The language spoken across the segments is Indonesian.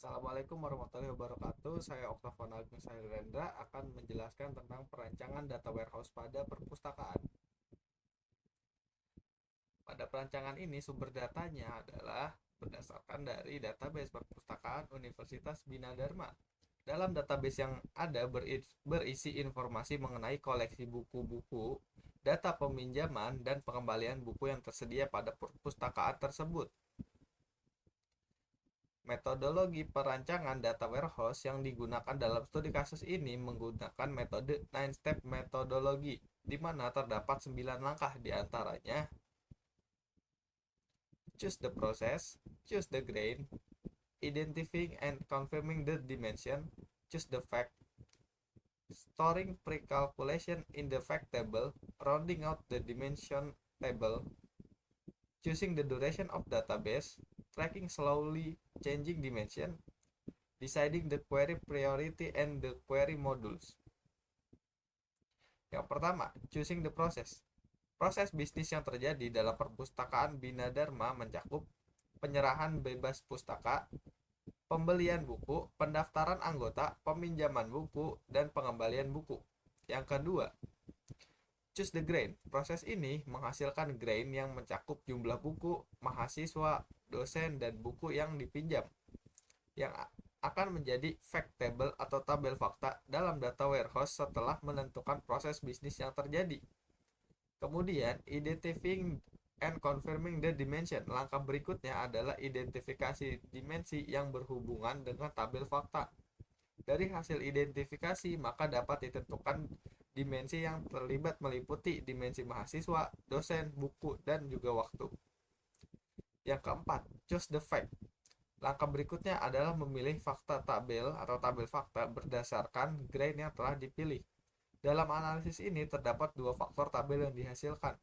Assalamualaikum warahmatullahi wabarakatuh. Saya Oktavon Agung Sailendra akan menjelaskan tentang perancangan data warehouse pada perpustakaan. Pada perancangan ini sumber datanya adalah berdasarkan dari database perpustakaan Universitas Bina Dharma. Dalam database yang ada berisi informasi mengenai koleksi buku-buku, data peminjaman, dan pengembalian buku yang tersedia pada perpustakaan tersebut. Metodologi perancangan data warehouse yang digunakan dalam studi kasus ini menggunakan metode 9-step metodologi, di mana terdapat 9 langkah di antaranya: choose the process, choose the grain, identifying and confirming the dimension, choose the fact, storing pre-calculation in the fact table, rounding out the dimension table, choosing the duration of database, tracking slowly changing dimension, deciding the query priority and the query modules. Yang pertama, choosing the process. Proses bisnis yang terjadi dalam perpustakaan Bina Dharma mencakup penyerahan bebas pustaka, pembelian buku, pendaftaran anggota, peminjaman buku, dan pengembalian buku. Yang kedua, choose the grain. Proses ini menghasilkan grain yang mencakup jumlah buku, mahasiswa, dosen, dan buku yang dipinjam, yang akan menjadi fact table atau tabel fakta dalam data warehouse setelah menentukan proses bisnis yang terjadi. Kemudian, identifying and confirming the dimension. Langkah berikutnya adalah identifikasi dimensi yang berhubungan dengan tabel fakta. Dari hasil identifikasi, maka dapat ditentukan dimensi yang terlibat meliputi dimensi mahasiswa, dosen, buku, dan juga waktu. Yang keempat, choose the fact. Langkah berikutnya adalah memilih fakta tabel atau tabel fakta berdasarkan grain yang telah dipilih. Dalam analisis ini terdapat dua faktor tabel yang dihasilkan,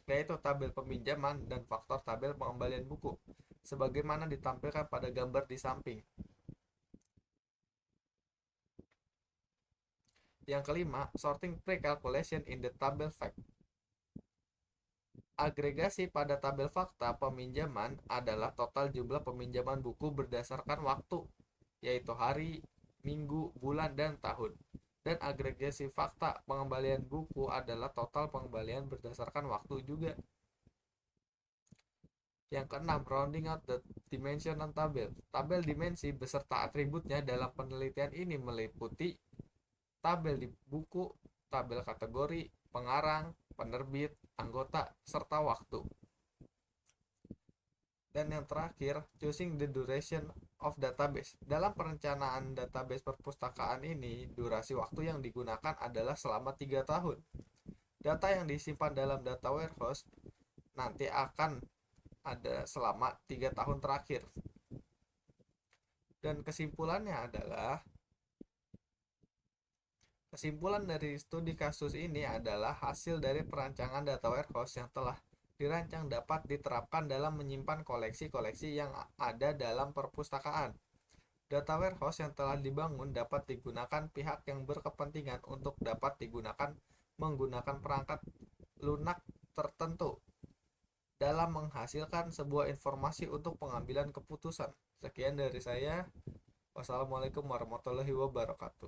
yaitu tabel peminjaman dan faktor tabel pengembalian buku, sebagaimana ditampilkan pada gambar di samping. Yang kelima, sorting pre-calculation in the table fact. Agregasi pada tabel fakta peminjaman adalah total jumlah peminjaman buku berdasarkan waktu, yaitu hari, minggu, bulan, dan tahun. Dan agregasi fakta pengembalian buku adalah total pengembalian berdasarkan waktu juga. Yang keenam, rounding out the dimension non-tabel. Tabel dimensi beserta atributnya dalam penelitian ini meliputi tabel di buku, tabel kategori, pengarang, penerbit, anggota, serta waktu. Dan yang terakhir, choosing the duration of database. Dalam perencanaan database perpustakaan ini, durasi waktu yang digunakan adalah selama 3 tahun. Data yang disimpan dalam data warehouse nanti akan ada selama 3 tahun terakhir. Dan kesimpulannya adalah, kesimpulan dari studi kasus ini adalah hasil dari perancangan data warehouse yang telah dirancang dapat diterapkan dalam menyimpan koleksi-koleksi yang ada dalam perpustakaan. Data warehouse yang telah dibangun dapat digunakan pihak yang berkepentingan untuk dapat digunakan menggunakan perangkat lunak tertentu dalam menghasilkan sebuah informasi untuk pengambilan keputusan. Sekian dari saya. Wassalamualaikum warahmatullahi wabarakatuh.